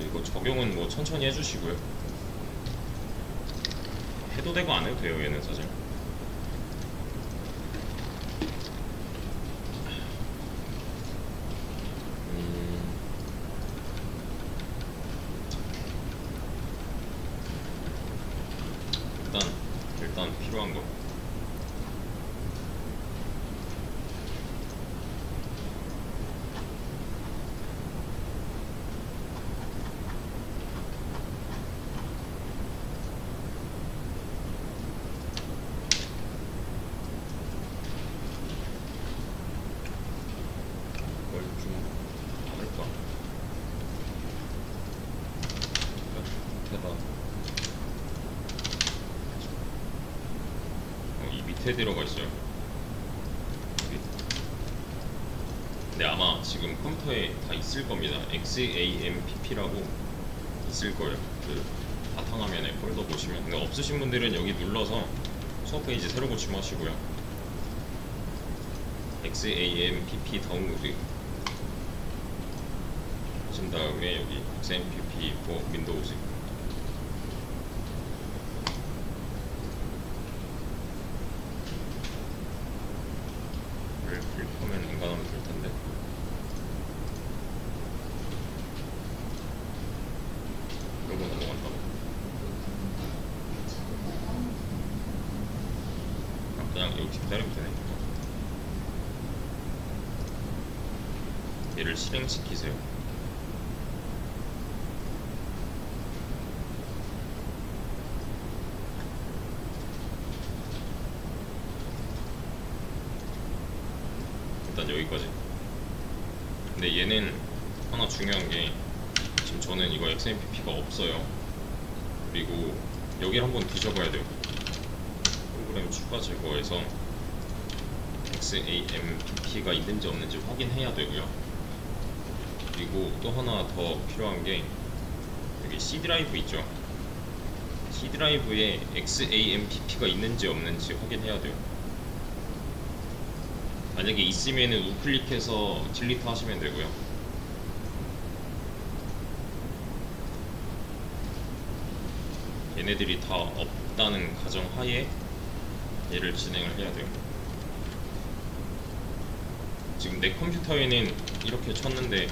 이거 적용은 뭐 천천히 해주시고요. 해도 되고 안 해도 돼요, 얘는 사실. 일단 필요한 거. 뭘 좀 받을까? 밑에다. 이 밑에 들어가 있어요. 여기. 근데 아마 지금 컴퓨터에 다 있을 겁니다. XAMPP라고 있을 거예요. 그 바탕화면에 폴더 보시면. 근데 없으신 분들은 여기 눌러서 수업 페이지 새로 고침하시고요. XAMPP 다운로드 하신 다음에 여기 XAMPP for 윈도우즈 를 클릭하면 인간하면 될 텐데. 이러고 넘어간다고. 그냥 여기 기다리면 되네. 얘를 실행시키세요. 일단 여기까지. 근데 얘는 하나 중요한 게, 지금 저는 이거 XMPP가 없어요. 그리고 여기를 한번 뒤져봐야 돼요. 프로그램 추가 제거해서 XAMPP가 있는지 없는지 확인해야 되고요. 그리고 또 하나 더 필요한 게, 여기 C 드라이브 있죠. C 드라이브에 XAMPP가 있는지 없는지 확인해야 돼요. 만약에 있으면은 우클릭해서 딜리트 하시면 되고요. 얘네들이 다 없다는 가정하에 얘를 진행을 해야 돼요. 지금 내 컴퓨터에는 이렇게 쳤는데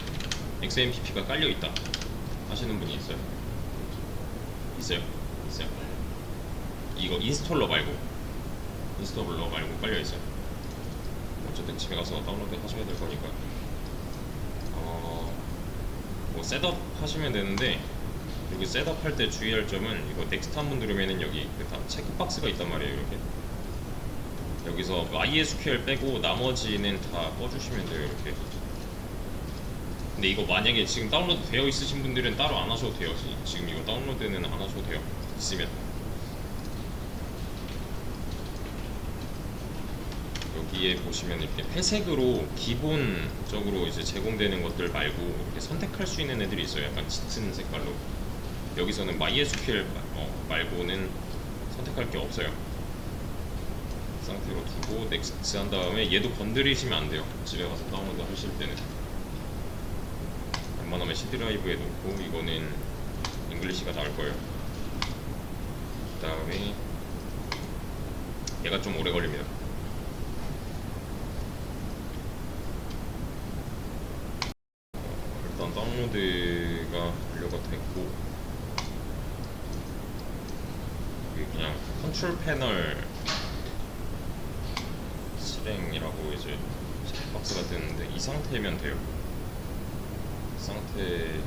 XMPP가 깔려있다 하시는 분이 있어요? 있어요? 있어요. 이거 인스톨러 말고 깔려있어요. 어쨌든 집에 가서 다운로드 하셔야 될 거니까 뭐 셋업 하시면 되는데, 여기 셋업 할 때 주의할 점은, 이거 넥스트 한번 누르면은 여기 체크박스가 있단 말이에요. 이렇게 여기서 MySQL 빼고 나머지는 다 꺼주시면 돼요. 이렇게. 근데 이거 만약에 지금 다운로드 되어 있으신 분들은 따로 안 하셔도 돼요. 지금 이거 다운로드는 안 하셔도 돼요. 있으면. 여기에 보시면 이렇게 회색으로 기본적으로 이제 제공되는 것들 말고 이렇게 선택할 수 있는 애들이 있어요. 약간 짙은 색깔로. 여기서는 MySQL 말고는 선택할 게 없어요. 그 상태로 두고 넥스트 한 다음에 얘도 건드리시면 안 돼요. 집에 가서 다운로드 하실 때는. 웬만하면 C 드라이브에 놓고, 이거는 잉글리시가 나올 거예요. 그 다음에 얘가 좀 오래 걸립니다. 일단 다운로드가 완료가 됐고, 여기 그냥 컨트롤 패널 실행이라고 이제 박스가 뜨는데, 이 상태면 돼요. 이 상태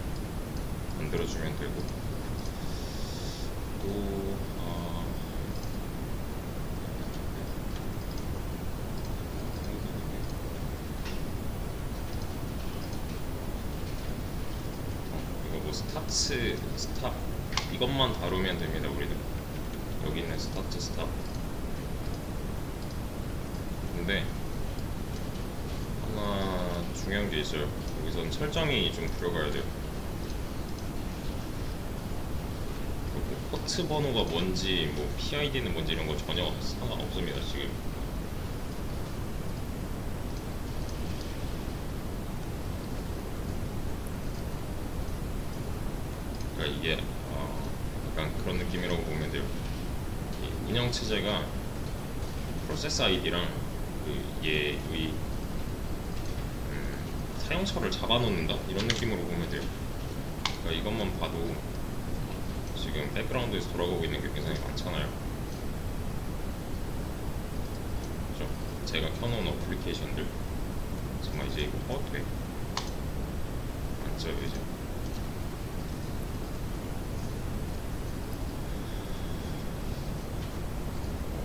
만들어주면 되고, 또 이거 뭐 스타트, 스탑 이것만 다루면 됩니다. 우리는 여기 있는 스타트, 스탑. 근데 하나 중요한 게 있어요. 여기선 설정이 좀 들어가야 돼요. 포트 번호가 뭔지, 뭐 PID는 뭔지 이런 거 전혀 상관없습니다. 지금 그러니까 이게 약간 그런 느낌이라고 보면 돼요. 이 운영 체제가 프로세스 아이디랑 그 얘의 사용처를 잡아놓는다 이런 느낌으로 보면 돼요. 그러니까 이것만 봐도 지금 백그라운드에서 돌아가고 있는 게 굉장히 많잖아요. 그죠? 제가 켜놓은 어플리케이션들 정말 이제 이거 꺼도 돼? 안 써요 이제.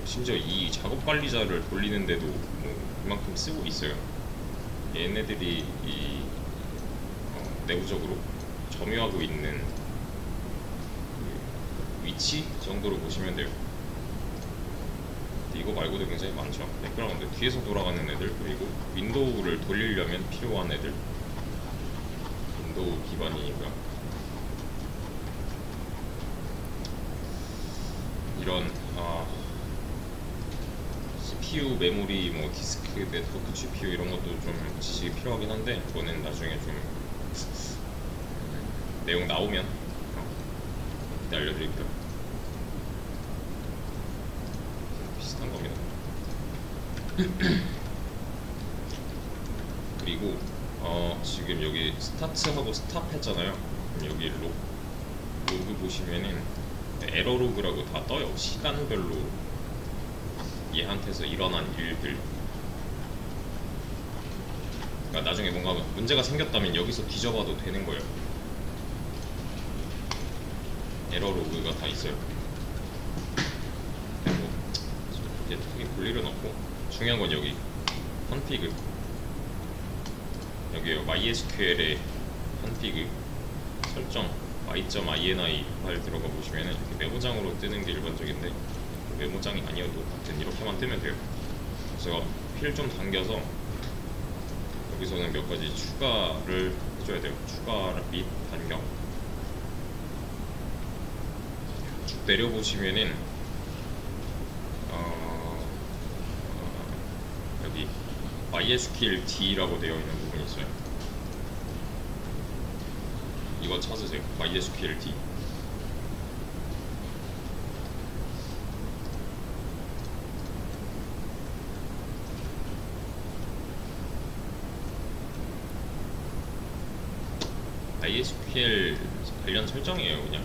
심지어 이 작업 관리자를 돌리는데도 뭐 이만큼 쓰고 있어요. 얘네들이 이 내부적으로 점유하고 있는 그 위치 정도로 보시면 돼요. 근데 이거 말고도 굉장히 많죠. 백그라운드 뒤에서 돌아가는 애들, 그리고 윈도우를 돌리려면 필요한 애들, 윈도우 기반이니까 이런 CPU, 메모리, 뭐 디스크, 네트워크, GPU 이런 것도 좀 지식이 필요하긴 한데 그거는 나중에 좀 내용 나오면 그때 알려드릴게요. 비슷한 겁니다. 그리고 지금 여기 스타트하고 스탑 했잖아요. 여기 로그 보시면은 에러 로그라고 다 떠요. 시간별로 얘한테서 일어난 일들. 그러니까 나중에 뭔가 문제가 생겼다면 여기서 뒤져봐도 되는 거예요. 에러 로그가 다 있어요. 그리고 이제 크게 볼 일은 없고 중요한 건 여기 컨피그, 여기 MySQL의 컨피그 설정 y.ini 파일 들어가 보시면은 이렇게 메모장으로 뜨는 게 일반적인데 메모장이 아니어도 같은 이렇게만 뜨면 돼요. 그래서 필 좀 당겨서 여기서는 몇 가지 추가를 해줘야 돼요. 추가 및 변경. 쭉 내려보시면은 여기 MySQL D라고 되어 있는 부분이 있어요. 이거 찾으세요. MySQL D. MySQL 관련 설정이에요. 그냥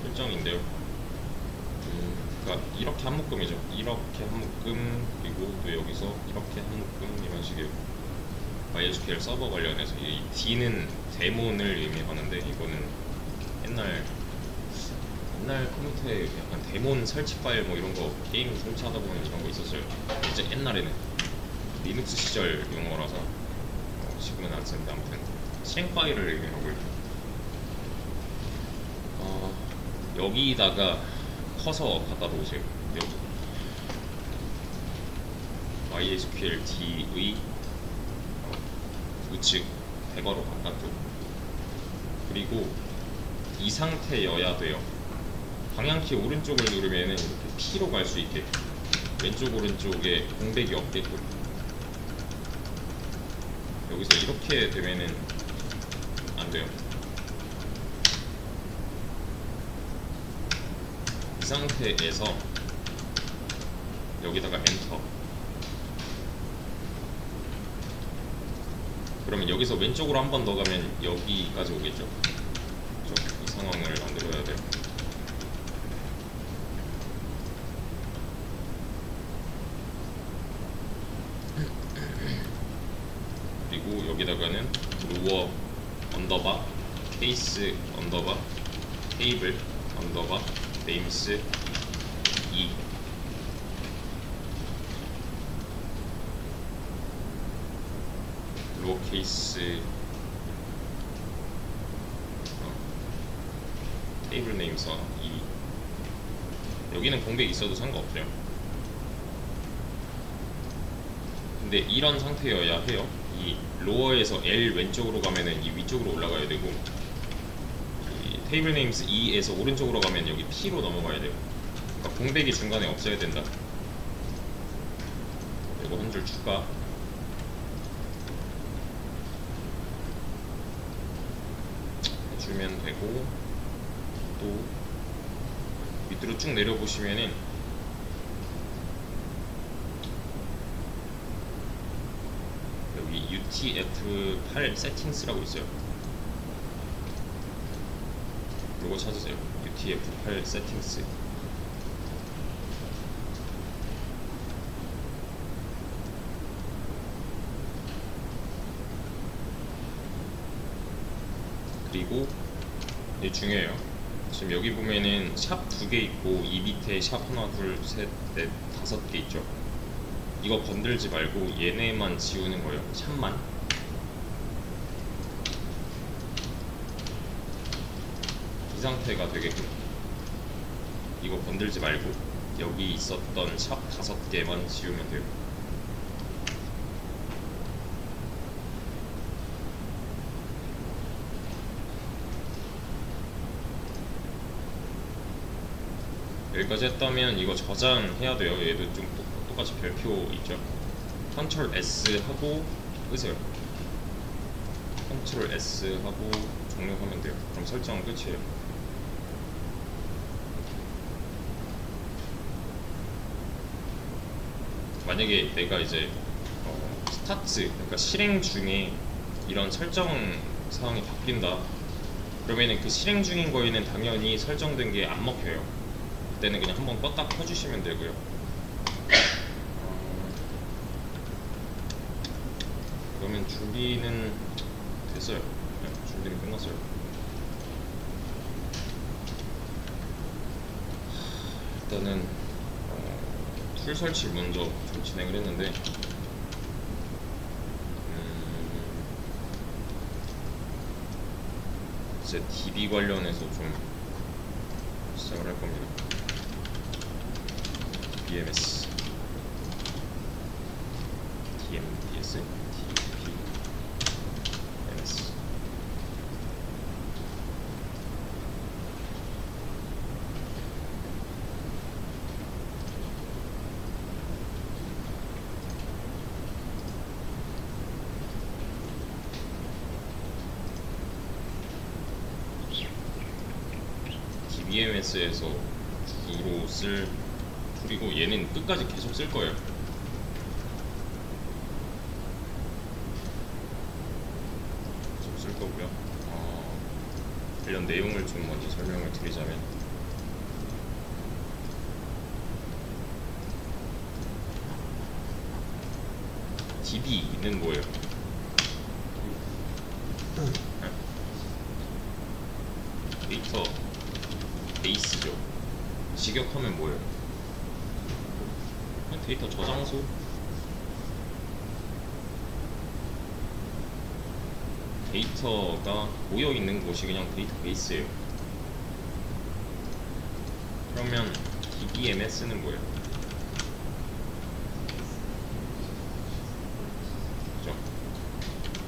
설정인데요. 그러니까 이렇게 한 묶음이죠. 이렇게 한 묶음, 그리고 또 여기서 이렇게 한 묶음, 이런 식의 MySQL 서버 관련해서 이 D는 데몬을 의미하는데 이거는 옛날 컴퓨터에 약간 데몬 설치 파일 뭐 이런 거 게임 설치하다 보면 이런 거 있었어요. 이제 옛날에는 리눅스 시절 용어라서 지금은 안 쓰는데 아무튼 실행 파일을 의미하고 있고 여기다가 커서 갖다 놓으세요. 여기 MySQL D의 우측 대괄호 바깥쪽, 그리고 이 상태여야 돼요. 방향키 오른쪽을 누르면 이렇게 P로 갈 수 있게, 왼쪽 오른쪽에 공백이 없게끔. 여기서 이렇게 되면은 안 돼요. 이 상태에서 여기다가 엔터. 그러면 여기서 왼쪽으로 한 번 더 가면 여기까지 오겠죠. 이 상황을 만들어야 돼요. 그리고 여기다가는 루어 언더바 케이스 언더바 테이블 언더바 네임스 2 로어케이스 테이블 네임서 2. 여기는 공백이 있어도 상관없어요. 근데 이런 상태여야 해요. 이 로어에서 L 왼쪽으로 가면은 이 위쪽으로 올라가야 되고, 이 테이블 네임스 2에서 오른쪽으로 가면 여기 T로 넘어가야 돼요. 그러니까 공백이 중간에 없어야 된다. 이거 한 줄 추가. 주면 되고, 또 밑으로 쭉 내려보시면은 여기 UTF-8 세팅스라고 있어요. 요거 찾으세요. UTF-8 세팅스. 그리고 이게 중요해요. 지금 여기 보면은 샵 2개 있고 이 밑에 샵 하나, 둘, 셋, 넷, 5개 있죠. 이거 건들지 말고 얘네만 지우는 거예요. 샵만. 이 상태가 되게끔. 이거 건들지 말고 여기 있었던 샵 5개만 지우면 돼요. 여기까지 했다면 이거 저장해야 돼요. 얘도 좀 똑같이 별표 있죠. 컨트롤 S 하고 끄세요. 컨트롤 S 하고 종료하면 돼요. 그럼 설정은 끝이에요. 만약에 내가 이제 스타트, 그러니까 실행 중에 이런 설정 사항이 바뀐다, 그러면은 그 실행 중인 거에는 당연히 설정된 게 안 먹혀요. 그때는 그냥 한번 껐다 켜주시면 되고요. 그러면 준비는 됐어요. 네, 준비는 끝났어요. 일단은 툴 설치 먼저 좀 진행을 했는데, 이제 DB 관련해서 좀 시작을 할 겁니다. DBMS, DMDS, DBMS. DBMS에서 주로 쓸 툴이고, 얘는 끝까지 계속 쓸 거예요. 계속 쓸 거고요. 관련 내용을 좀 먼저 설명을 드리자면, DB는 뭐예요? 데이터 베이스죠. 직역하면 뭐예요? 데이터 저장소? 데이터가 모여있는 곳이 그냥 데이터베이스예요. 그러면 DBMS는 뭐예요? 그죠?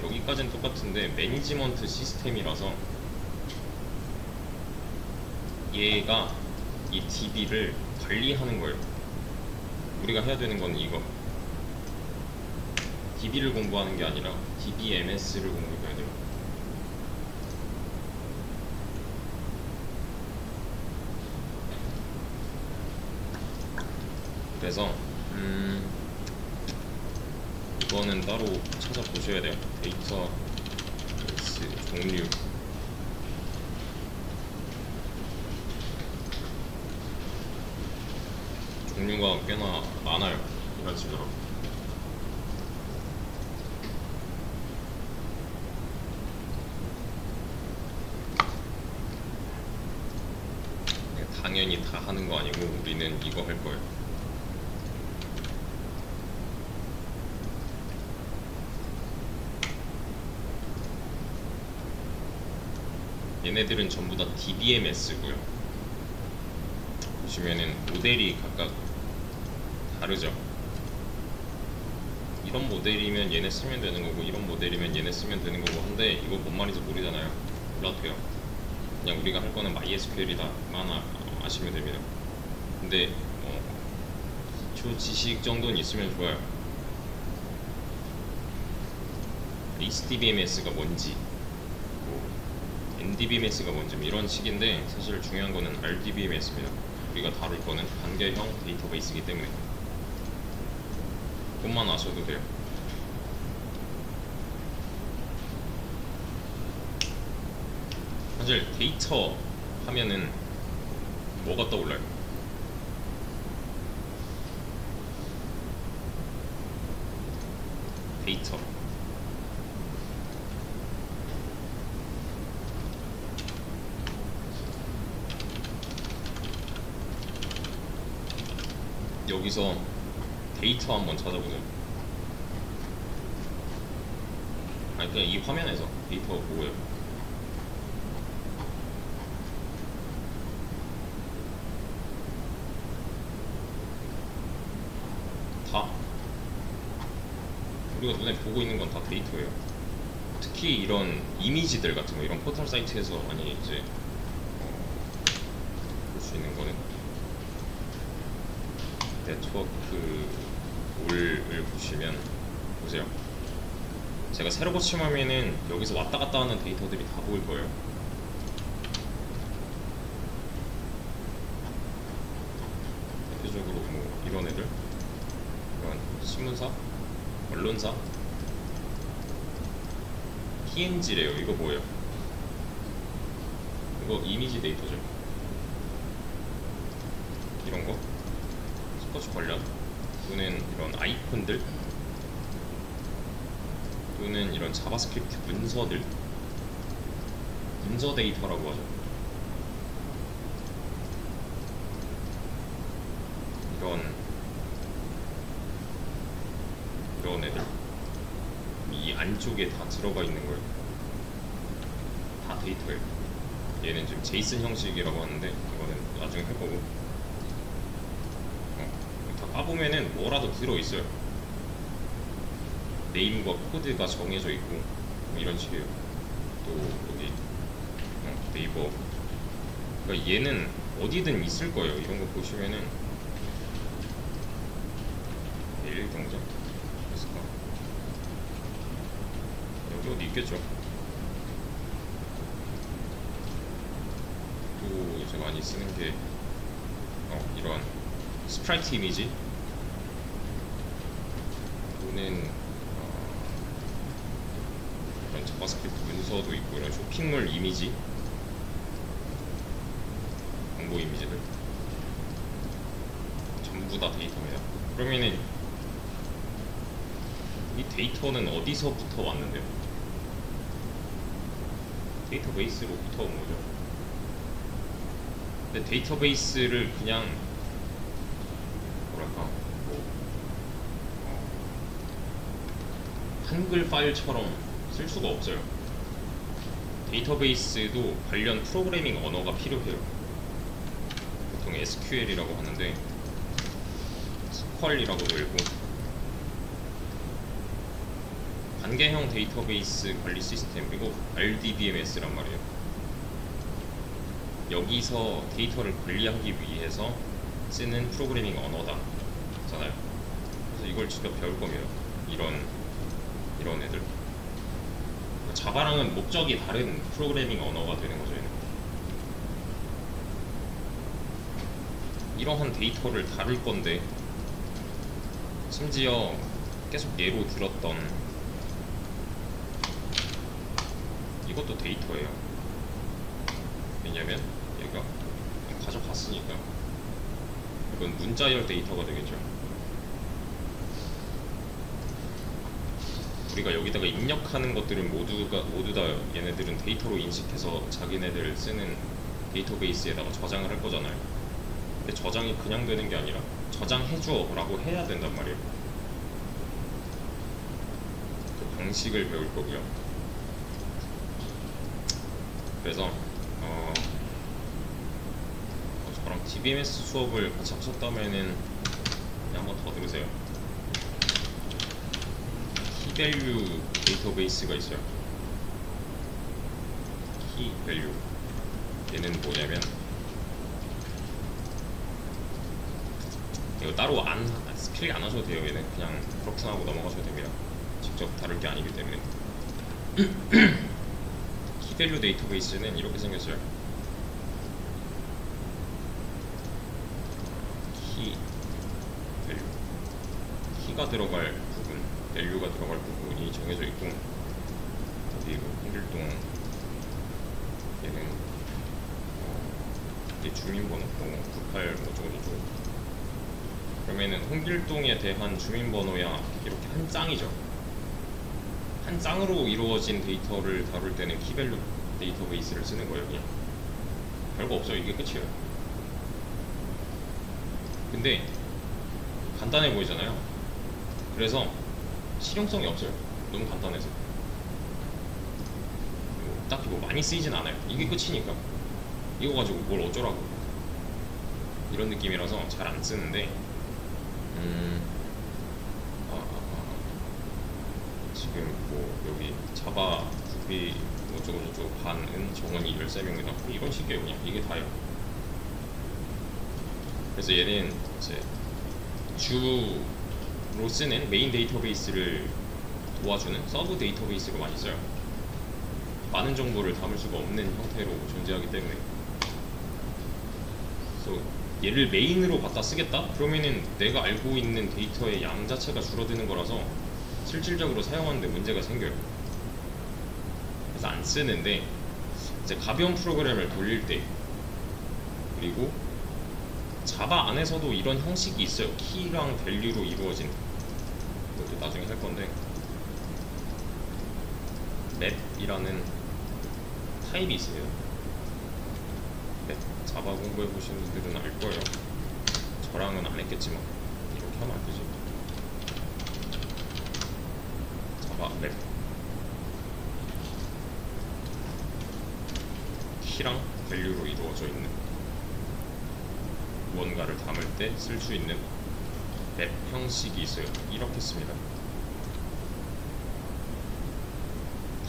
여기까지는 똑같은데 매니지먼트 시스템이라서 얘가 이 DB를 관리하는 거예요. 우리가 해야 되는 건 이거, DB를 공부하는 게 아니라 DBMS를 공부해야 돼요. 그래서 이거는 따로 찾아보셔야 돼요. 데이터 베이스 종류. 종류가 꽤나 많아요. 이런 식으로. 당연히 다 하는 거 아니고 우리는 이거 할 거예요. 얘네들은 전부 다 DBMS고요. 보시면은 모델이 각각 다르죠. 이런 모델이면 얘네 쓰면 되는 거고, 이런 모델이면 얘네 쓰면 되는 거고 한데, 이거 뭔 말인지 모르잖아요. 몰라도 돼요. 그냥 우리가 할 거는 MySQL이다만 아시면 됩니다. 근데 기초 지식 정도는 있으면 좋아요. HDBMS가 뭔지, MDBMS가 뭔지 이런 식인데 사실 중요한 거는 RDBMS입니다. 우리가 다룰 거는 관계형 데이터베이스이기 때문에 그것만 아셔도 돼요. 사실 데이터 하면은 뭐가 떠올라요? 데이터. 여기서 데이터 한번 찾아보세요. 아니 그냥 이 화면에서 데이터 보고요. 다 우리가 눈에 보고 있는 건 다 데이터예요. 특히 이런 이미지들 같은 거, 이런 포털 사이트에서 많이 이제 볼 수 있는 거는 네트워크를 보시면 보세요. 제가 세로 고침하면은 여기서 왔다 갔다 하는 데이터들이 다 보일 거예요. 대표적으로 뭐 이런 애들, 이런 신문사, 언론사, PNG래요. 이거 뭐예요? 이거 이미지 데이터죠. 이런 거 스포츠 관련 또는 이런 아이콘들 또는 이런 자바스크립트 문서들, 문서 데이터라고 하죠. 이런 애들 이 안쪽에 다 들어가 있는 거예요. 다 데이터예요. 얘는 지금 제이슨 형식이라고 하는데 이거는 나중에 할 거고, 다 까보면은 뭐라도 들어있어요. 네임과 코드가 정해져 있고 뭐 이런 식이에요. 또 여기 네이버, 그러니까 얘는 어디든 있을 거예요. 이런 거 보시면은 매일경제 있을까? 여기 어디 있겠죠. 또 이제 많이 쓰는 게 이런 스프라이트 이미지 또는 이런 자바스크립트 문서도 있고, 이런 쇼핑몰 이미지, 광고 이미지들 전부 다 데이터입니다. 그러면은 이 데이터는 어디서부터 왔는데요? 데이터베이스로부터 온 거죠. 근데 데이터베이스를 그냥 뭐랄까 한글 파일처럼 쓸 수가 없어요. 데이터베이스도 관련 프로그래밍 언어가 필요해요. 보통 SQL이라고 하는데 스퀄이라고도 읽고, 관계형 데이터베이스 관리 시스템, 그리고 RDBMS란 말이에요. 여기서 데이터를 관리하기 위해서 쓰는 프로그래밍 언어다 잖아요. 그래서 이걸 직접 배울 겁니다. 이런 애들. 자바랑은 목적이 다른 프로그래밍 언어가 되는 거죠. 얘는. 이러한 데이터를 다룰 건데, 심지어 계속 예로 들었던 이것도 데이터예요. 왜냐면 얘가 가져갔으니까 이건 문자열 데이터가 되겠죠. 우리가 여기다가 입력하는 것들은 모두 다 얘네들은 데이터로 인식해서 자기네들 쓰는 데이터베이스에다가 저장을 할 거잖아요. 근데 저장이 그냥 되는 게 아니라 저장해줘 라고 해야 된단 말이에요. 그 방식을 배울 거고요. 그래서 저랑 DBMS 수업을 같이 하셨다면은 한번 더 들으세요. 키밸류 데이터베이스가 있어요. 키밸류, 얘는 뭐냐면 이거 따로 스킬 안 하셔도 돼요. 얘는 그냥 그렇게 하고 넘어가셔도 됩니다. 직접 다룰 게 아니기 때문에. 키밸류 데이터베이스는 이렇게 생겼어요. 키 밸류, 키가 들어갈 부분, 밸류가 들어갈 부분이 정해져 있고, 여기 홍길동 얘는 이게 주민번호 98 뭐 저거저거. 그러면은 홍길동에 대한 주민번호야 이렇게 한 짱이죠. 한 짱으로 이루어진 데이터를 다룰 때는 키밸류 데이터베이스를 쓰는 거예요. 그냥 별거 없어요. 이게 끝이에요. 근데 간단해 보이잖아요. 그래서 실용성이 없어요. 너무 간단해서 딱히 뭐 많이 쓰이진 않아요. 이게 끝이니까 이거 가지고 뭘 어쩌라고, 이런 느낌이라서 잘 안 쓰는데, 지금 뭐 여기 자바 구비 뭐 저거 반은 정원이 13명이다 이런 식이에요. 그냥 이게 다예요. 그래서 얘는 이제 주로 쓰는 메인 데이터베이스를 도와주는 서브 데이터베이스로 많이 써요. 많은 정보를 담을 수가 없는 형태로 존재하기 때문에. 그래서 얘를 메인으로 갖다 쓰겠다? 그러면은 내가 알고 있는 데이터의 양 자체가 줄어드는 거라서 실질적으로 사용하는데 문제가 생겨요. 그래서 안 쓰는데, 이제 가벼운 프로그램을 돌릴 때, 그리고 자바 안에서도 이런 형식이 있어요. 키랑 밸류로 이루어진, 이것도 나중에 할 건데, 맵이라는 타입이 있어요. 맵 자바 공부해 보신 분들은 알 거예요. 저랑은 안 했겠지만 이렇게 하면 안 되지. 자바 맵, 키랑 밸류로 이루어져 있는, 무언가를 담을 때 쓸 수 있는 맵 형식이 있어요. 이렇게 씁니다.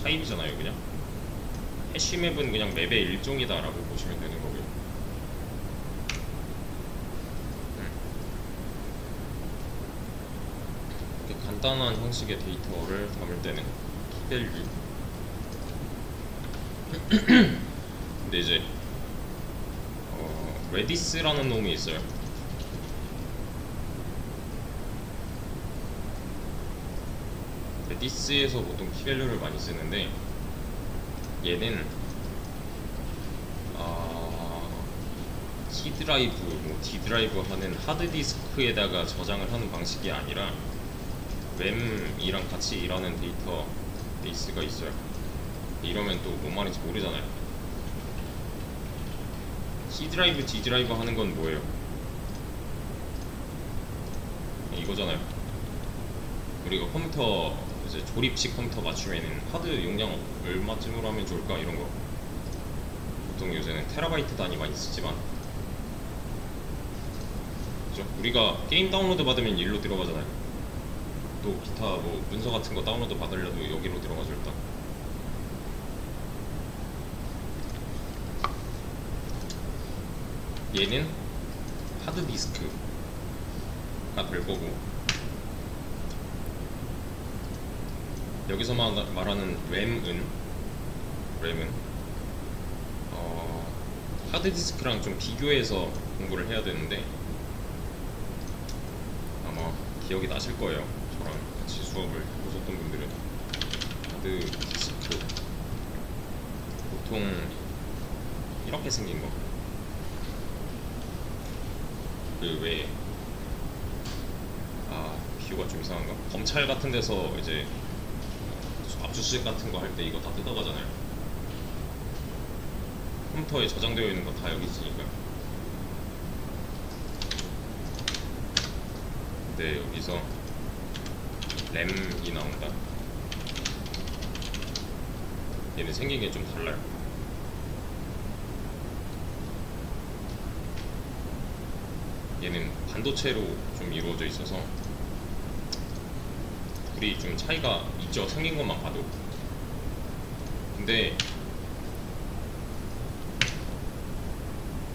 타입이잖아요. 그냥 해시맵은 그냥 맵의 일종이다 라고 보시면 되는 거고요. 이렇게 간단한 형식의 데이터를 담을 때는 키밸류. 근데 이제 레디스라는 놈이 있어요. 레디스에서 보통 키밸류를 많이 쓰는데, 얘는 C 드라이브, 뭐 D 드라이브 하는 하드 디스크에다가 저장을 하는 방식이 아니라 램이랑 같이 일하는 데이터 베이스가 있어요. 이러면 또 뭔 말인지 모르잖아요. C 드라이브, D 드라이브 하는 건 뭐예요? 이거잖아요. 우리가 컴퓨터 이제 조립식 컴퓨터 맞추면은 하드 용량 얼마쯤으로 하면 좋을까 이런 거. 보통 요새는 테라바이트 단위 많이 쓰지만, 그죠? 우리가 게임 다운로드 받으면 일로 들어가잖아요. 또 기타 뭐 문서 같은 거 다운로드 받으려도 여기로 들어가죠. 일단 얘는 하드 디스크가 될 거고, 여기서 말하는 램은 하드 디스크랑 좀 비교해서 공부를 해야 되는데, 아마 기억이 나실 거예요. 저랑 같이 수업을 해보셨던 분들은. 하드 디스크 보통 이렇게 생긴 거, 그 왜 비유가 좀 이상한가? 검찰 같은 데서 이제 압수수색 같은 거 할 때 이거 다 뜯어가잖아요. 컴퓨터에 저장되어 있는 거 다 여기 있으니까. 근데 여기서 램이 나온다. 얘는 생긴 게 좀 달라요. 얘는 반도체로 좀 이루어져 있어서 둘이 좀 차이가 있죠. 생긴 것만 봐도. 근데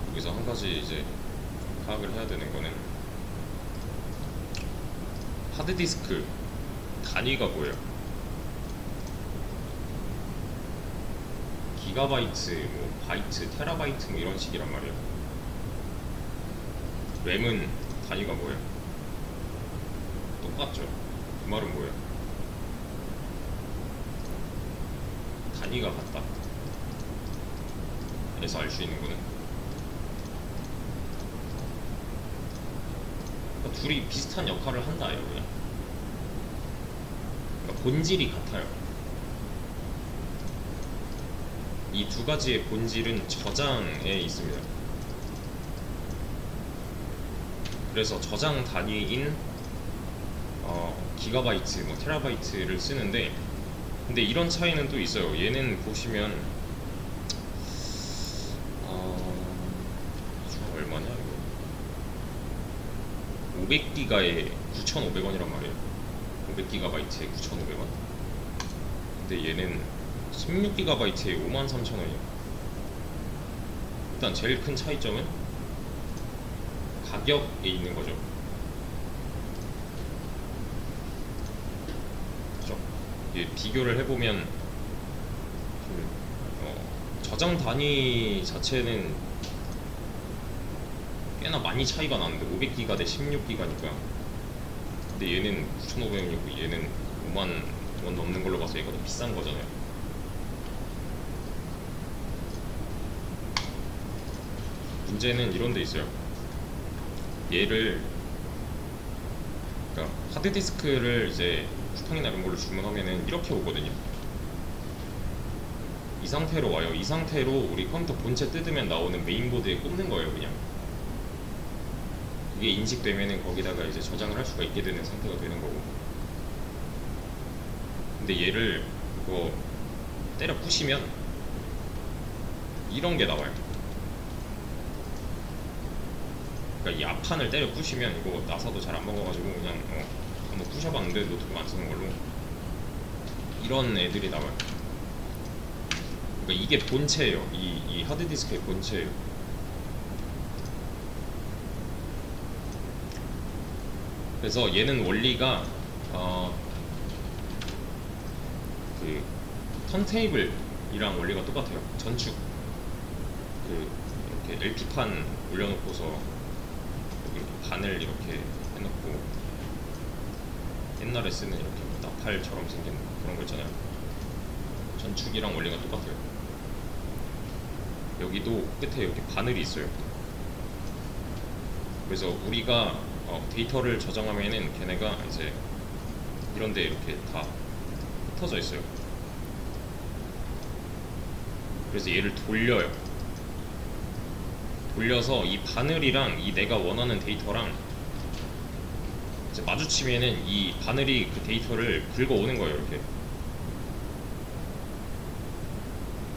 여기서 한 가지 이제 파악을 해야 되는 거는, 하드디스크 단위가 뭐예요? 기가바이트, 뭐 바이트, 테라바이트 뭐 이런 식이란 말이에요. 램은 단위가 뭐예요? 똑같죠. 그 말은 뭐예요? 단위가 같다. 에서 알 수 있는 거는 그러니까 둘이 비슷한 역할을 한다예요. 그냥 그러니까 본질이 같아요. 이 두 가지의 본질은 저장에 있습니다. 그래서 저장 단위인 기가바이트, 뭐 테라바이트를 쓰는데, 근데 이런 차이는 또 있어요. 얘는 보시면 얼마냐 이거 500기가에 9,500원이란 말이에요. 500기가바이트에 9,500원. 근데 얘는 16기가바이트에 53,000원이에요. 일단 제일 큰 차이점은 가격에 있는 거죠. 그렇죠? 비교를 해보면 저장 단위 자체는 꽤나 많이 차이가 나는데 500기가 대 16기가니까. 근데 얘는 9,500원이고 얘는 5만 원 넘는 걸로 봐서 얘가 더 비싼 거잖아요. 문제는 이런 데 있어요. 얘를, 그러니까 하드디스크를 이제 쿠팡이나 이런 걸로 주문하면은 이렇게 오거든요. 이 상태로 와요. 이 상태로 우리 컴퓨터 본체 뜯으면 나오는 메인보드에 꽂는 거예요. 그냥 이게 인식되면은 거기다가 이제 저장을 할 수가 있게 되는 상태가 되는 거고. 근데 얘를 이거 때려 부시면 이런 게 나와요. 그러니까 이 앞판을 때려 부시면, 이거 나사도 잘 안 먹어가지고 그냥 한번 부셔봤는데 노트북 안 쓰는 걸로 이런 애들이 나와요. 그러니까 이게 본체예요. 이 하드디스크의 본체예요. 그래서 얘는 원리가 그 턴테이블이랑 원리가 똑같아요. 전축, 이렇게 LP판 올려놓고서 여기 이렇게 바늘 이렇게 해놓고 옛날에 쓰는 이렇게 나팔처럼 생긴 그런 거 있잖아요. 전축이랑 원리가 똑같아요. 여기도 끝에 이렇게 바늘이 있어요. 그래서 우리가 데이터를 저장하면은 걔네가 이제 이런데 이렇게 다 흩어져 있어요. 그래서 얘를 돌려요. 돌려서 이 바늘이랑 이 내가 원하는 데이터랑 이제 마주치면은 이 바늘이 그 데이터를 긁어오는 거예요. 이렇게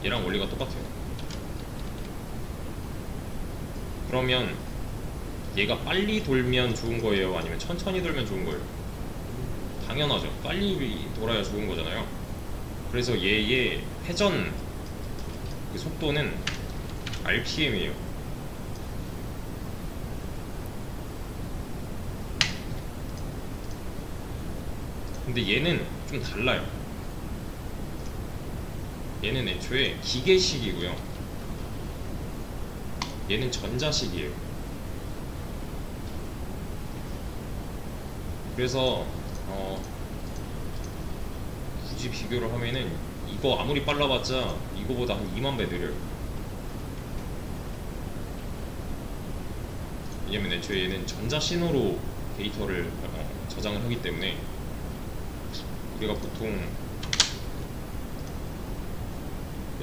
얘랑 원리가 똑같아요. 그러면 얘가 빨리 돌면 좋은 거예요? 아니면 천천히 돌면 좋은 거예요? 당연하죠. 빨리 돌아야 좋은 거잖아요. 그래서 얘의 회전 그 속도는 RPM이에요. 근데 얘는 좀 달라요. 얘는 애초에 기계식이고요. 얘는 전자식이에요. 그래서 굳이 비교를 하면은 이거 아무리 빨라봤자 이거보다 한 2만 배 느려요. 왜냐면 애초에 얘는 전자신호로 데이터를 저장을 하기 때문에 우리가 보통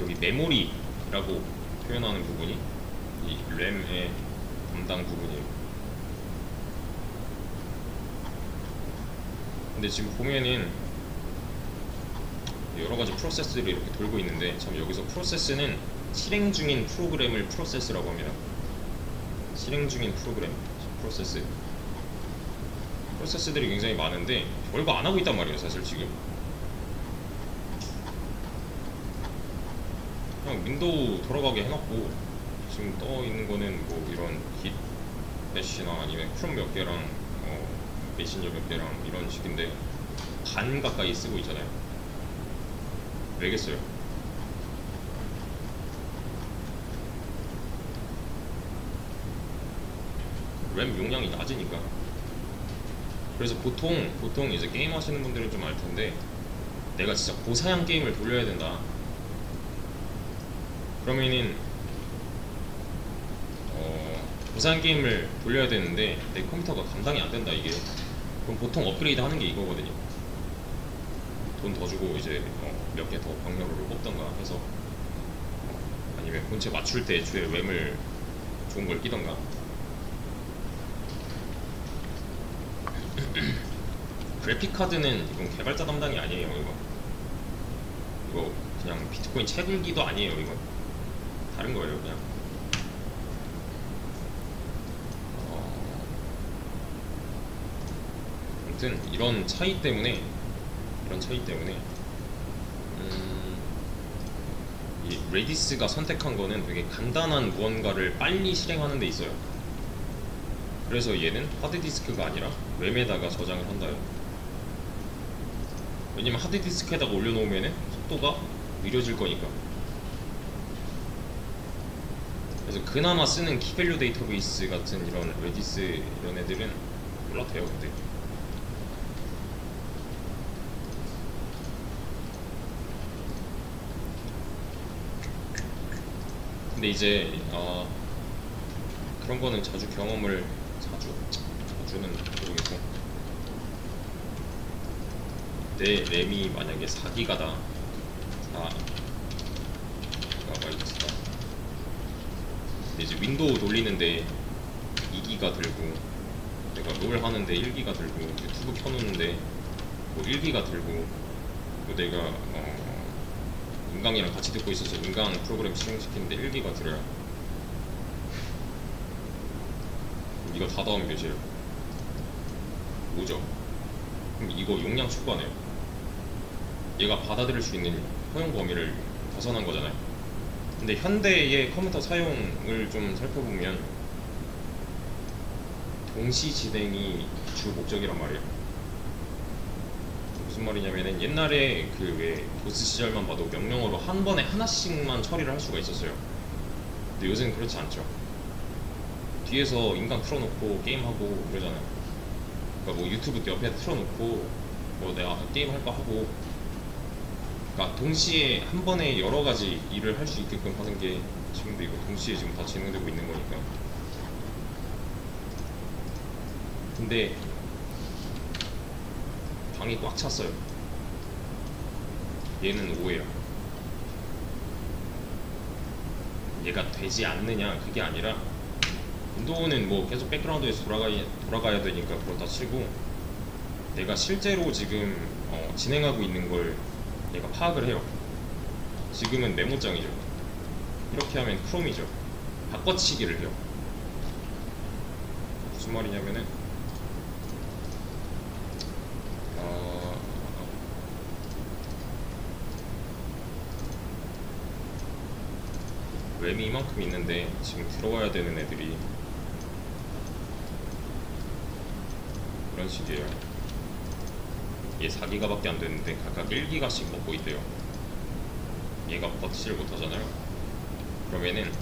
여기 메모리라고 표현하는 부분이 이 램의 담당 부분이에요. 근데 지금 보면은 여러가지 프로세스들이 이렇게 돌고 있는데, 참 여기서 프로세스는 실행 중인 프로그램을 프로세스라고 합니다. 실행 중인 프로그램, 프로세스들이 굉장히 많은데 별거 안 하고 있단 말이에요. 사실 지금 그냥 윈도우 돌아가게 해놓고 지금 떠 있는 거는 뭐 이런 깃 배시나 아니면 크롬 몇 개랑 메신저 몇 개랑 이런 식인데 반 가까이 쓰고 있잖아요. 왜겠어요? 램 용량이 낮으니까. 그래서 보통 이제 게임 하시는 분들은 좀 알 텐데, 내가 진짜 고사양 게임을 돌려야 된다 그러면은 고사양 게임을 돌려야 되는데 내 컴퓨터가 감당이 안 된다 이게. 그럼 보통 업그레이드 하는 게 이거거든요. 돈 더 주고 이제 몇 개 더 방열로를 뽑던가 해서, 아니면 본체 맞출 때 애초에 램을 좋은 걸 끼던가. 그래픽 카드는 이건 개발자 담당이 아니에요. 이거 그냥 비트코인 채굴기도 아니에요. 이건 다른 거예요 그냥. 아무튼 이런 차이 때문에 이 레디스가 선택한 거는 되게 간단한 무언가를 빨리 실행하는 데 있어요. 그래서 얘는 하드디스크가 아니라 램에다가 저장을 한다요. 왜냐면 하드디스크에다가 올려놓으면 속도가 느려질 거니까. 그래서 그나마 쓰는 키밸류 데이터베이스 같은 이런 레디스 이런 애들은 몰라 돼요. 근데 이제 그런 거는 자주는 모르겠고, 내 램이 만약에 4기가다 4기가바이트다. 근데 이제 윈도우 돌리는데 2기가 들고, 내가 롤 하는데 1기가 들고, 유튜브 켜놓는데 뭐 1기가 들고, 또 내가 인강이랑 같이 듣고 있어서 인강 프로그램 실행시키는데 1기가 들어요. 이거 다 더하면 몇이에요? 5죠. 그럼 이거 용량 초과네요. 얘가 받아들일 수 있는 허용 범위를 벗어난 거잖아요. 근데 현대의 컴퓨터 사용을 좀 살펴보면 동시 진행이 주 목적이란 말이에요. 무슨 말이냐면은 옛날에 그 왜 도스 시절만 봐도 명령어로 한 번에 하나씩만 처리를 할 수가 있었어요. 근데 요새는 그렇지 않죠. 뒤에서 인강 틀어놓고 게임하고 그러잖아요. 그러니까 뭐 유튜브 옆에 틀어놓고 뭐 내가 게임 할 거 하고, 그러니까 동시에 한 번에 여러 가지 일을 할 수 있게끔 하는 게 지금도 이거 동시에 지금 다 진행되고 있는 거니까. 근데 방이 꽉 찼어요. 얘는 5예요. 얘가 되지 않느냐 그게 아니라, 윈도우는 뭐 계속 백그라운드에서 돌아가야 되니까 그렇다 치고, 내가 실제로 지금 진행하고 있는 걸 얘가 파악을 해요. 지금은 메모장이죠. 이렇게 하면 크롬이죠. 바꿔치기를 해요. 무슨 말이냐면은 램이 이만큼 있는데 지금 들어와야 되는 애들이 이런 식이에요. 얘 4기가밖에 안 되는데 각각 1기가씩 먹고 있대요. 얘가 버티지를 못하잖아요. 그러면은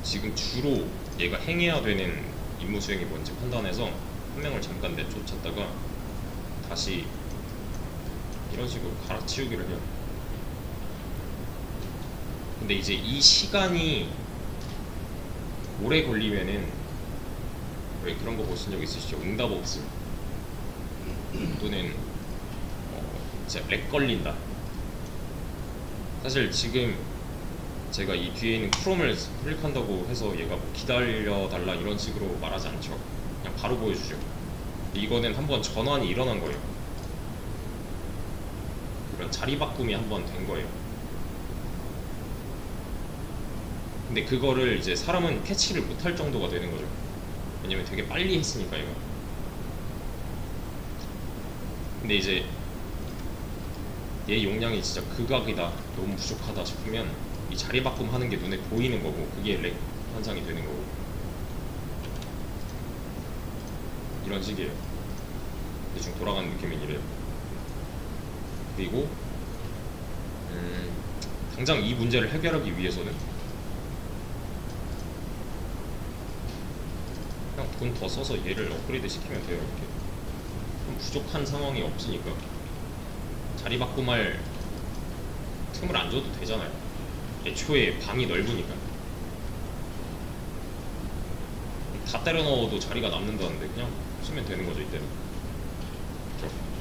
지금 주로 얘가 행해야 되는 임무 수행이 뭔지 판단해서 한 명을 잠깐 내쫓았다가 다시 이런 식으로 갈아치우기를 해요. 근데 이제 이 시간이 오래 걸리면은, 왜 그런 거 보신 적 있으시죠? 응답없음 또는 진짜 렉 걸린다. 사실 지금 제가 이 뒤에 있는 크롬을 클릭한다고 해서 얘가 뭐 기다려달라 이런 식으로 말하지 않죠. 그냥 바로 보여주죠. 이거는 한번 전환이 일어난 거예요. 이런 자리 바꿈이 한번 된 거예요. 근데 그거를 이제 사람은 캐치를 못할 정도가 되는 거죠. 왜냐면 되게 빨리 했으니까 얘가. 근데 이제 얘 용량이 진짜 극악이다, 너무 부족하다 싶으면 이 자리 바꿈 하는 게 눈에 보이는 거고, 그게 렉 현상이 되는 거고, 이런 식이에요. 대충 돌아가는 느낌은 이래요. 그리고 당장 이 문제를 해결하기 위해서는 그냥 돈 더 써서 얘를 업그레이드 시키면 돼요. 이렇게 좀 부족한 상황이 없으니까 자리 바꿈할 틈을 안 줘도 되잖아요. 애초에 방이 넓으니까. 다 때려 넣어도 자리가 남는다는데 그냥 쓰면 되는 거죠. 이때는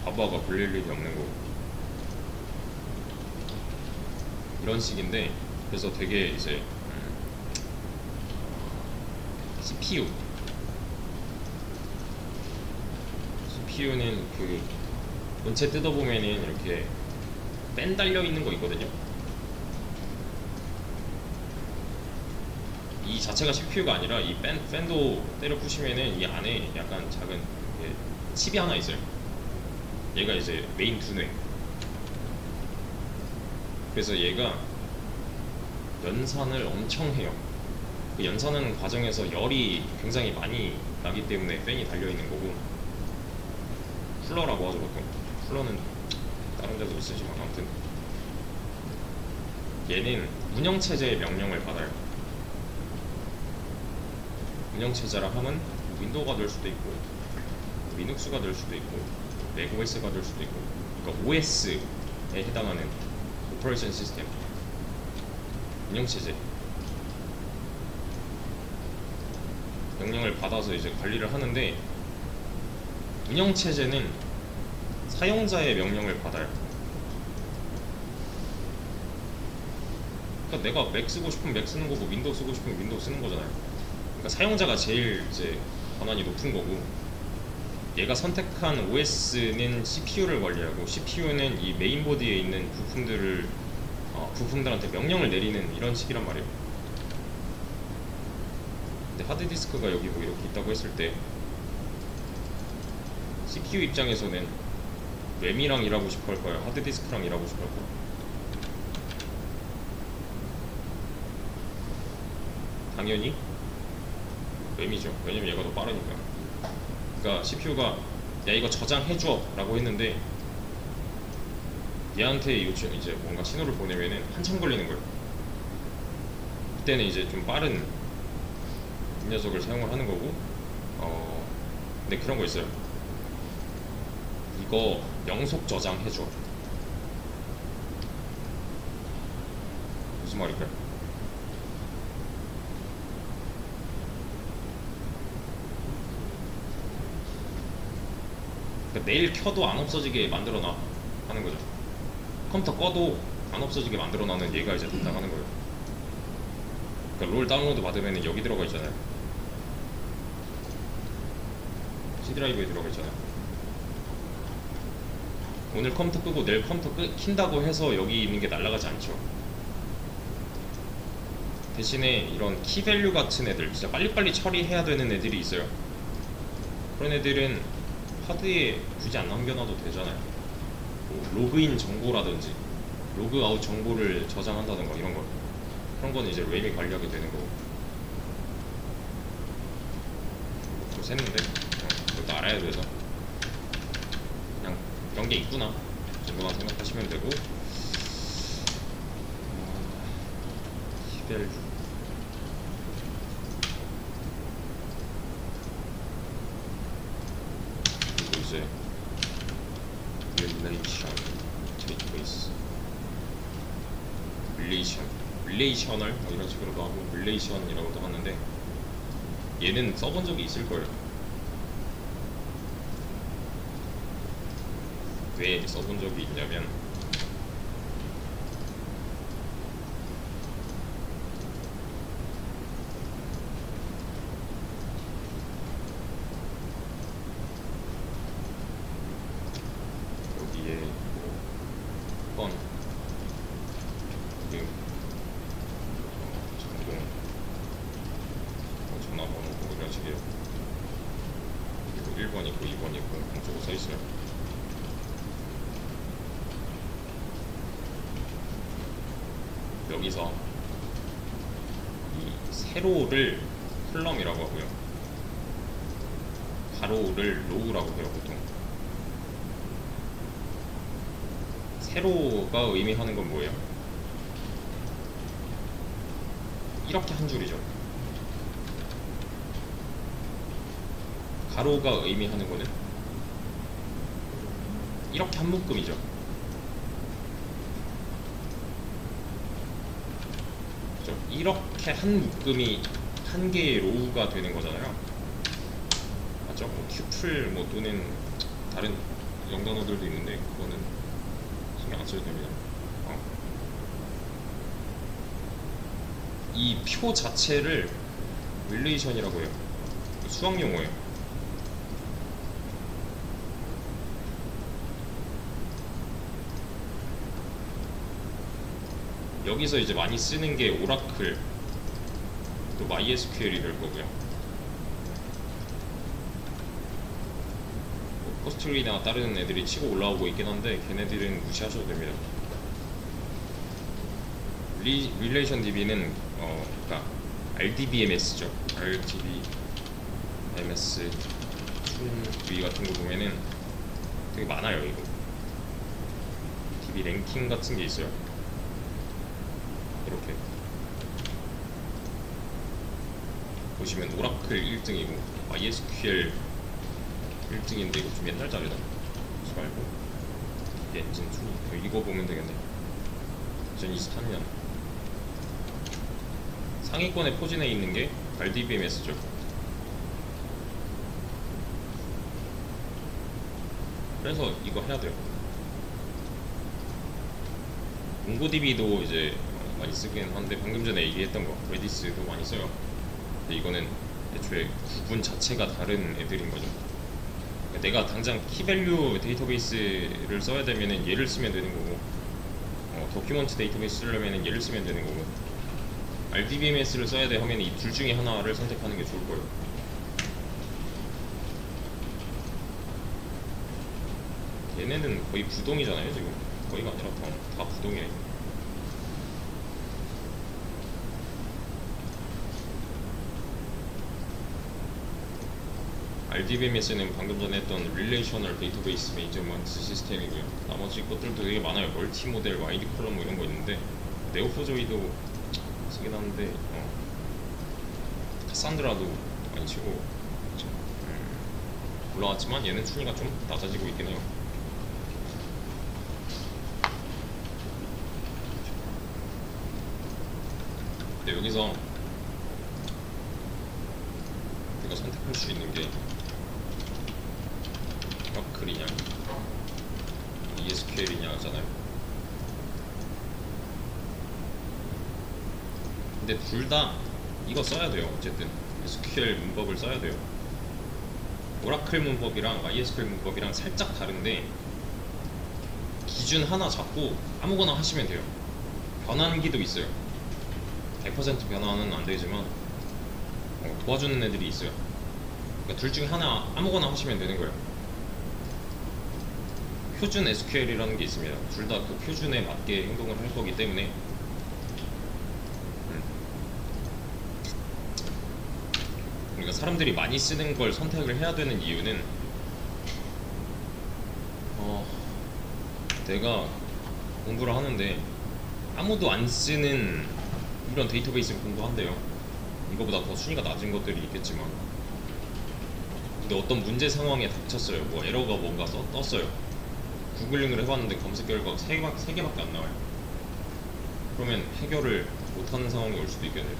바바가 걸릴 일이 없는 거고 이런 식인데, 그래서 되게 이제 CPU는 그 본체 뜯어보면은 이렇게 팬 달려 있는 거 있거든요. 이 자체가 CPU가 아니라 이 팬도 때려 부시면은 이 안에 약간 작은 칩이 하나 있어요. 얘가 이제 메인 두뇌. 그래서 얘가 연산을 엄청 해요. 그 연산하는 과정에서 열이 굉장히 많이 나기 때문에 팬이 달려있는 거고, 쿨러라고 하죠 보통. 쿨러는 다른 데도 있으지만 아무튼 얘는 운영체제의 명령을 받아요. 운영체제라 함은 윈도우가 될 수도 있고 리눅스가 될 수도 있고 맥OS가 될 수도 있고, 그러니까 OS에 해당하는 오퍼레이션 시스템, 운영체제 명령을 받아서 이제 관리를 하는데, 운영체제는 사용자의 명령을 받아요. 그러니까 내가 맥 쓰고 싶으면 맥 쓰는 거고 윈도우 쓰고 싶으면 윈도우 쓰는 거잖아요. 그러니까 사용자가 제일 이제 권한이 높은 거고, 얘가 선택한 OS는 CPU를 관리하고 CPU는 이 메인보드에 있는 부품들한테 명령을 내리는 이런 식이란 말이에요. 근데 하드디스크가 여기 뭐 이렇게 있다고 했을 때 CPU 입장에서는 램이랑 일하고 싶어 할 거야, 하드디스크랑 일하고 싶어 할 거야? 당연히 램이죠. 왜냐면 얘가 더 빠르니까. 그러니까 CPU가 야 이거 저장해줘 라고 했는데 얘한테 요즘 이제 뭔가 신호를 보내면은 한참 걸리는 거예요. 그때는 이제 좀 빠른 이 녀석을 사용을 하는 거고, 근데 그런 거 있어요. 이거 영속 저장해줘. 무슨 말일까요? 그러니까 내일 켜도 안 없어지게 만들어놔 하는 거죠. 컴퓨터 꺼도 안 없어지게 만들어놔는 얘가 이제 담당하는 거예요. 그러니까 롤 다운로드 받으면 여기 들어가 있잖아요. C 드라이브에 들어가 있잖아요. 오늘 컴퓨터 끄고 내일 컴퓨터 킨다고 해서 여기 있는 게 날아가지 않죠. 대신에 이런 키밸류 같은 애들, 진짜 빨리빨리 처리해야 되는 애들이 있어요. 그런 애들은 하드에 굳이 안 남겨놔도 되잖아요. 뭐 로그인 정보라든지 로그아웃 정보를 저장한다든가 이런 거, 그런 건 이제 램이 관리하게 되는 거고. 좀 셌는데 그것도 알아야 돼서 그냥 이런 게 있구나 정도만 생각하시면 되고, 히벨 그리고 이제 릴레이셔널 뭐 이런 식으로도 하고 릴레이션이라고도 하는데, 얘는 써본 적이 있을 거예요. 왜 써본 적이 있냐면, 여기에 뭐 전공 전화번호 뭐 이런 식이에요. 그리고 1번 있고 2번 있고 공적으로 써있어요. 여기서 이 세로를 컬럼이라고 하고요, 가로를 로우라고 해요. 보통 세로가 의미하는 건 뭐예요? 이렇게 한 줄이죠. 가로가 의미하는 거는 이렇게 한 묶음이죠. 그죠? 이렇게 한 묶음이 한 개의 로우가 되는 거잖아요. 맞죠? 뭐 튜플 뭐 또는 다른 영단어들도 있는데 그거는 신경 안 써도 됩니다. 이 표 자체를 릴레이션이라고 해요. 수학 용어예요. 여기서 이제 많이 쓰는 게 오라클, 또 MySQL이 될 거고요. 포스트리나 다른 애들이 치고 올라오고 있긴 한데 걔네들은 무시하셔도 됩니다. 릴레이션 DB는 그러니까 RDBMS죠. RDBMS 위 같은 거 보면은 되게 많아요. 이거 DB 랭킹 같은 게 있어요. 이렇게 보시면 오라클 1등이고 MySQL 1등인데 이거 좀 옛날 자료다. 보지 말고 엔진 순위 이거 보면 되겠네. 2023년 상위권에 포진해 있는 게 RDBMS죠. 그래서 이거 해야 돼요. 몽고DB도 이제 많이 쓰긴 하는데 방금 전에 얘기했던 거 레디스도 많이 써요. 근데 이거는 애초에 구분 자체가 다른 애들인 거죠. 그러니까 내가 당장 키밸류 데이터베이스를 써야 되면은 얘를 쓰면 되는 거고, 도큐먼트 데이터베이스 쓰려면은 얘를 쓰면 되는 거고, RDBMS를 써야 돼 하면 이 둘 중에 하나를 선택하는 게 좋을 거예요. 얘네는 거의 부동이잖아요. 지금 거의가 아니라 다 부동이네. RDBMS는 방금 전에 했던 릴레이셔널 데이터베이스 매니지먼트 시스템이고요. 나머지 것들도 되게 많아요. 멀티모델, YD 컬럼 뭐 이런 거 있는데 네오포조이도 쓰긴 하는데 카산드라도 많이 치고 올라왔지만 얘는 순위가 좀 낮아지고 있긴 해요. 근데 여기서 우리가 선택할 수 있는 게 오라클이냐 ESQL이냐 하잖아요. 근데 둘 다 이거 써야 돼요. 어쨌든 SQL 문법을 써야 돼요. 오라클 문법이랑 MySQL 문법이랑 살짝 다른데 기준 하나 잡고 아무거나 하시면 돼요. 변환기도 있어요. 100% 변환은 안 되지만 도와주는 애들이 있어요. 그러니까 둘 중에 하나 아무거나 하시면 되는 거예요. 표준 SQL이라는 게 있습니다. 둘 다 그 표준에 맞게 행동을 할 거기 때문에 그러니까 사람들이 많이 쓰는 걸 선택을 해야 되는 이유는 내가 공부를 하는데 아무도 안 쓰는 이런 데이터베이스 공부한대요. 이거보다 더 순위가 낮은 것들이 있겠지만 근데 어떤 문제 상황에 닥쳤어요. 뭐 에러가 뭔가 떴어요. 구글링을 해봤는데 검색 결과가 3개밖에 안 나와요. 그러면 해결을 못하는 상황이 올 수도 있겠네요.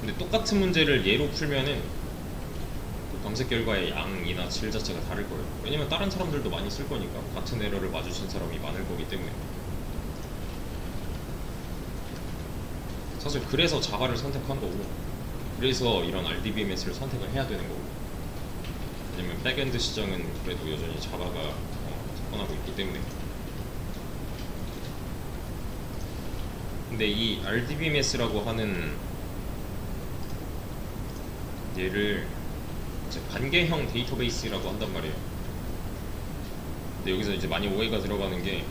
근데 똑같은 문제를 예로 풀면은 그 검색 결과의 양이나 질 자체가 다를 거예요. 왜냐면 다른 사람들도 많이 쓸 거니까 같은 에러를 마주친 사람이 많을 거기 때문에. 사실 그래서 자바를 선택한 거고 그래서 이런 RDBMS를 선택을 해야 되는 거고 왜냐면 백엔드 시장은 그래도 여전히 자바가 접근하고 있기 때문에. 근데 이 RDBMS라고 하는 얘를 이제 관계형 데이터베이스라고 한단 말이에요. 근데 여기서 이제 많이 오해가 들어가는 게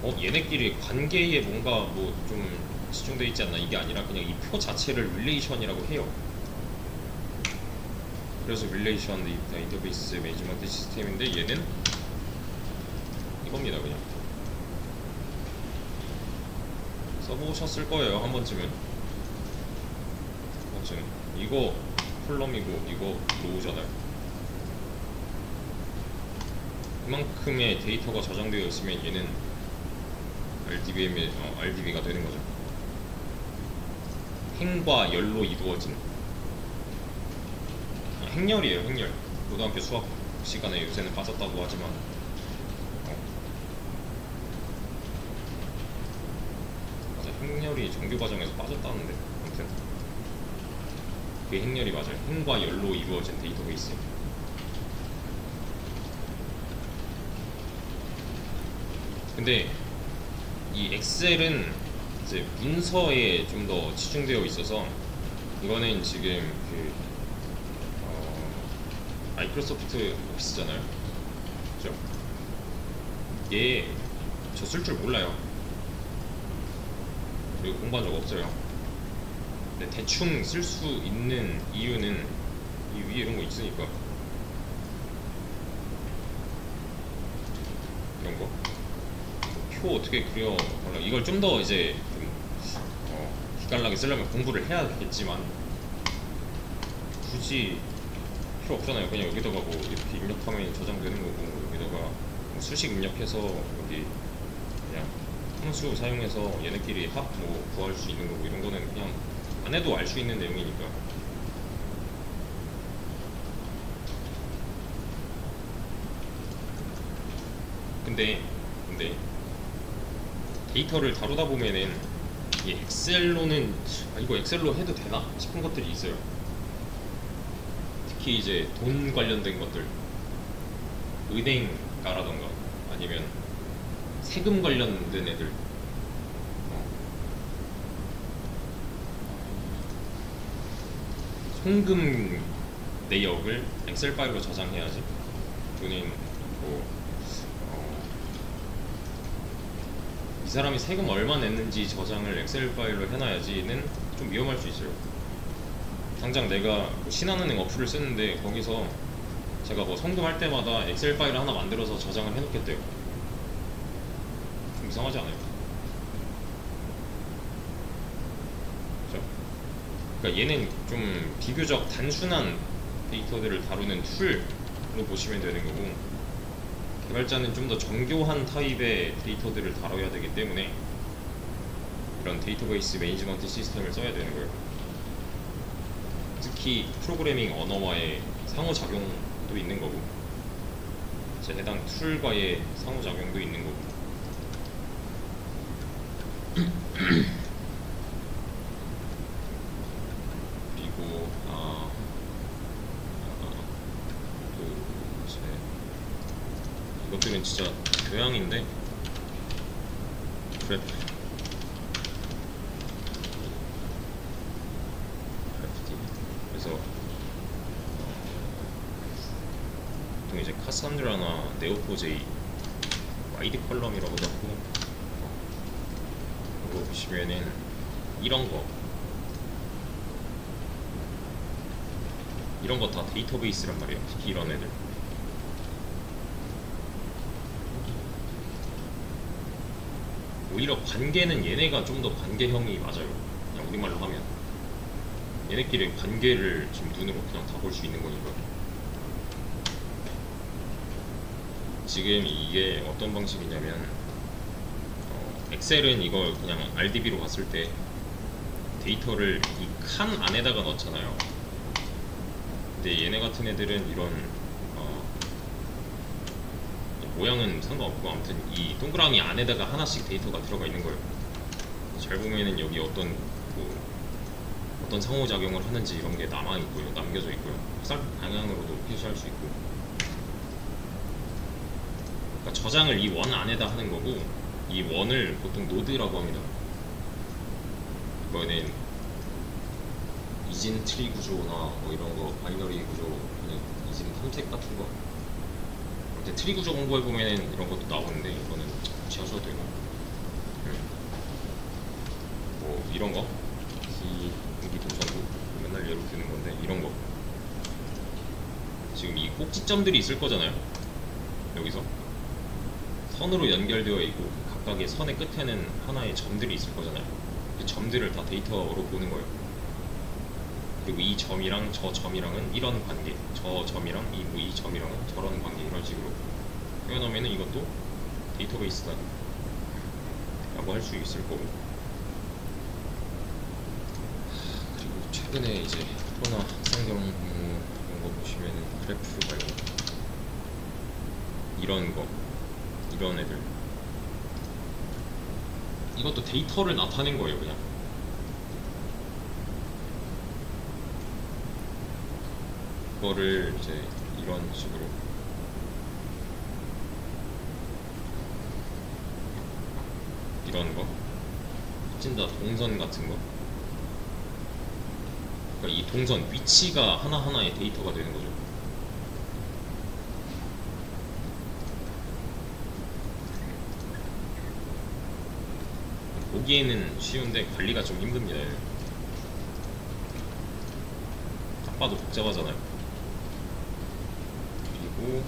얘네끼리 관계에 뭔가 뭐 좀 집중되어 있지 않나, 이게 아니라 그냥 이 표 자체를 릴레이션이라고 해요. 그래서 릴레이션 데이터베이스 매니지먼트 시스템인데 얘는 이겁니다. 그냥 써보셨을 거예요 한 번쯤은. 이거 컬럼이고 이거 로우잖아요. 그만큼의 데이터가 저장되어 있으면 얘는 RDB가 되는 거죠. 행과 열로 이루어진 행렬이에요. 행렬. 고등학교 수학 시간에 요새는 빠졌다고 하지만 맞아, 행렬이 정규 과정에서 빠졌다는데 아무튼 그게 행렬이 맞아요. 행과 열로 이루어진 데이터베이스. 근데 이 엑셀은 이제 문서에 좀 더 치중되어 있어서 이거는 지금 마이크로소프트 오피스잖아요. 그죠? 얘 저 쓸 줄 몰라요. 그리고 공부한 적 없어요. 근데 대충 쓸 수 있는 이유는 이 위에 이런 거 있으니까. 이런 거. 표 어떻게 그려 몰라. 이걸 좀 더 이제 좀 기깔나게 쓰려면 공부를 해야겠지만 굳이 필요 없잖아요. 그냥 여기다가 뭐 이렇게 입력하면 저장되는 거고, 여기다가 뭐 수식 입력해서 여기 그냥 함수 사용해서 얘네끼리 합 뭐 구할 수 있는 거고, 이런 거는 그냥 안 해도 알 수 있는 내용이니까. 근데 데이터를 다루다 보면은 이 엑셀로는 이거 엑셀로 해도 되나 싶은 것들이 있어요. 특히 이제 돈 관련된 것들, 은행가라던가 아니면 세금 관련된 애들, 송금 내역을 엑셀 파일로 저장해야지. 또는 뭐 이 사람이 세금 얼마 냈는지 저장을 엑셀 파일로 해놔야지는 좀 위험할 수 있어요. 당장 내가 뭐 신한은행 어플을 쓰는데 거기서 제가 뭐 송금할 때마다 엑셀 파일을 하나 만들어서 저장을 해놓겠대요. 좀 이상하지 않아요? 그죠? 그러니까 얘는 좀 비교적 단순한 데이터들을 다루는 툴로 보시면 되는 거고, 개발자는 좀 더 정교한 타입의 데이터들을 다뤄야 되기 때문에 이런 데이터베이스 매니지먼트 시스템을 써야 되는 거예요. 특히 프로그래밍 언어와의 상호작용도 있는 거고, 이제 해당 툴과의 상호작용도 있는 거고. 그리고 이것들은 진짜 교양인데, 그래프티. 그래서 보통 이제 카산드라나 네오포제이, 와이드 컬럼이라고도 하고, 이거 보시면은 이런 거 다 데이터베이스란 말이에요. 특히 이런 애들. 오히려 관계는 얘네가 좀 더 관계형이 맞아요. 그냥 우리말로 하면 얘네끼리 관계를 지금 눈으로 그냥 다 볼 수 있는 거니까. 지금 이게 어떤 방식이냐면 엑셀은 이걸 그냥 RDB로 봤을 때 데이터를 이 칸 안에다가 넣잖아요. 근데 얘네 같은 애들은 이런 모양은 상관없고, 아무튼 이 동그라미 안에다가 하나씩 데이터가 들어가 있는 거예요. 잘 보면은 여기 어떤 상호작용을 하는지 이런 게 남아 있고요, 남겨져 있고요. 싹 방향으로도 표시할 수 있고. 그러니까 저장을 이 원 안에다 하는 거고, 이 원을 보통 노드라고 합니다. 이거는 이진 트리 구조나 뭐 이런 거, 바이너리 구조, 그냥 이진 탐색 같은 거. 트리 구조 공부해보면 이런 것도 나오는데, 이거는 지하셔도 되고, 뭐 이런 거 기기도전도 맨날 예로 드는 건데, 이런 거 지금 이 꼭지점들이 있을 거잖아요. 여기서 선으로 연결되어 있고 각각의 선의 끝에는 하나의 점들이 있을 거잖아요. 이 점들을 다 데이터로 보는 거예요. 그리고 이 점이랑 저 점이랑은 이런 관계, 저 점이랑 이 점이랑은 저런 관계, 이런 식으로 표현하면은 이것도 데이터베이스다 라고 할 수 있을 거고. 그리고 최근에 이제 코로나 학생 경우 이런 거 보시면은 그래프 말고 이런 거, 이런 애들, 이것도 데이터를 나타낸 거예요. 그냥 그거를 이제 이런 식으로 이런 거 찐다 동선 같은 거, 그러니까 이 동선 위치가 하나하나의 데이터가 되는 거죠. 보기에는 쉬운데 관리가 좀 힘듭니다. 딱 봐도 복잡하잖아요. 그리고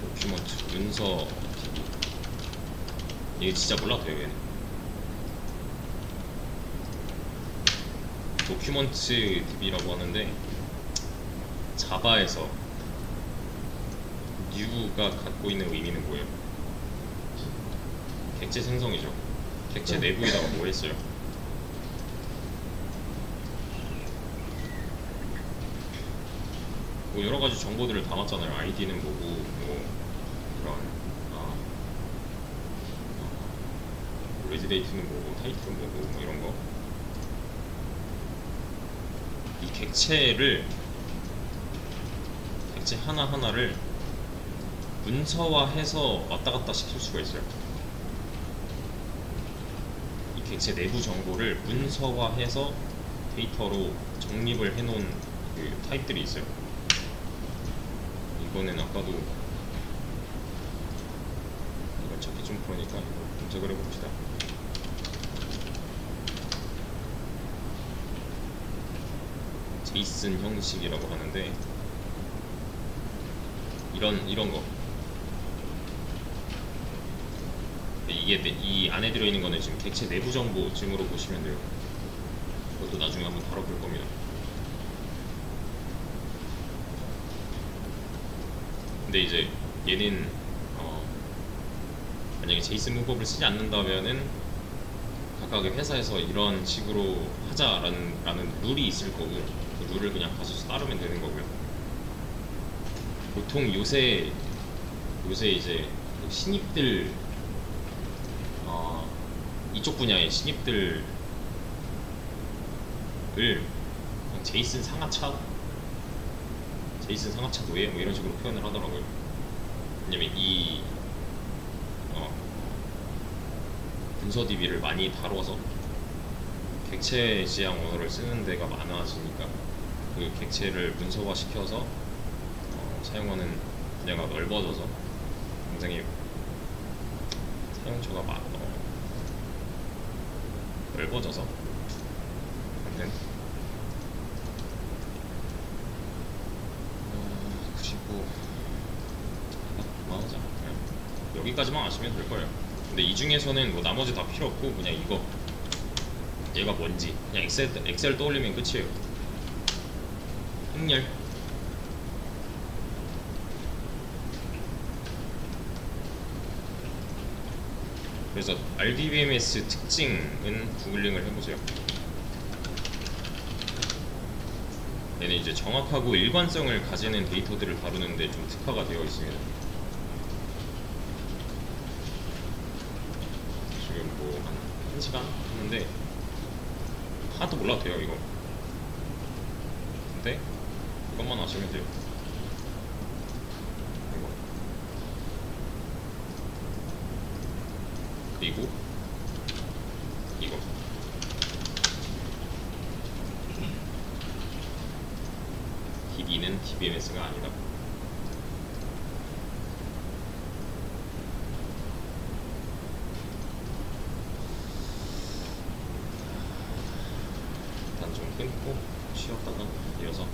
도큐먼트 문서 DB, 이게 진짜 몰라도 돼요. 얘는 도큐먼트 DB라고 하는데 자바에서 new가 갖고 있는 의미는 뭐예요? 객체 생성이죠. 객체 내부에다가 뭐 했어요? 뭐 여러 가지 정보들을 담았잖아요. 아이디는 뭐고, 뭐 그런 레지데이트는 뭐고, 타이틀은 뭐고, 뭐 이런 거. 이 객체 하나하나를 문서화해서 왔다 갔다 시킬 수가 있어요. 이 객체 내부 정보를 문서화해서 데이터로 정립을 해놓은 그 타입들이 있어요. 이거는 아까도 이거 찾기 좀 그러니까 이거 검색을 해봅시다. 제이슨 형식이라고 하는데 이런 거, 이게 이 안에 들어있는 거는 지금 객체 내부 정보 쯤으로 보시면 돼요. 그것도 나중에 한번 다뤄볼 겁니다. 근데 이제 얘는 만약에 제이슨 문법을 쓰지 않는다면은 각각의 회사에서 이런 식으로 하자라는 룰이 있을 거고, 그 룰을 그냥 가져서 따르면 되는 거고요. 보통 요새 이제 신입들, 이쪽 분야의 신입들을 그냥 제이슨 상하차 노예 뭐 이런 식으로 표현을 하더라고요. 왜냐면 이 문서 DB를 많이 다뤄서 객체 지향 언어를 쓰는 데가 많아지니까 그 객체를 문서화 시켜서 사용하는 분야가 넓어져서 굉장히 사용처가 넓어져서 아무튼 그리고 그만하자. 여기까지만 아시면 될 거예요. 근데 이 중에서는 뭐 나머지 다 필요 없고 그냥 이거, 얘가 뭔지 그냥 엑셀 떠올리면 끝이에요. 행렬. 그래서 RDBMS 특징은 구글링을 해보세요. 얘는 이제 정확하고 일관성을 가지는 데이터들을 다루는데 좀 특화가 되어 있습니다. 지금 뭐 한 1시간 했는데 하나도 몰라도 돼요 이거. 근데 이것만 아시면 돼요. 그리고 이거 DB는 DBMS가 아니다. 일단 좀 끊고 쉬었다가 이어서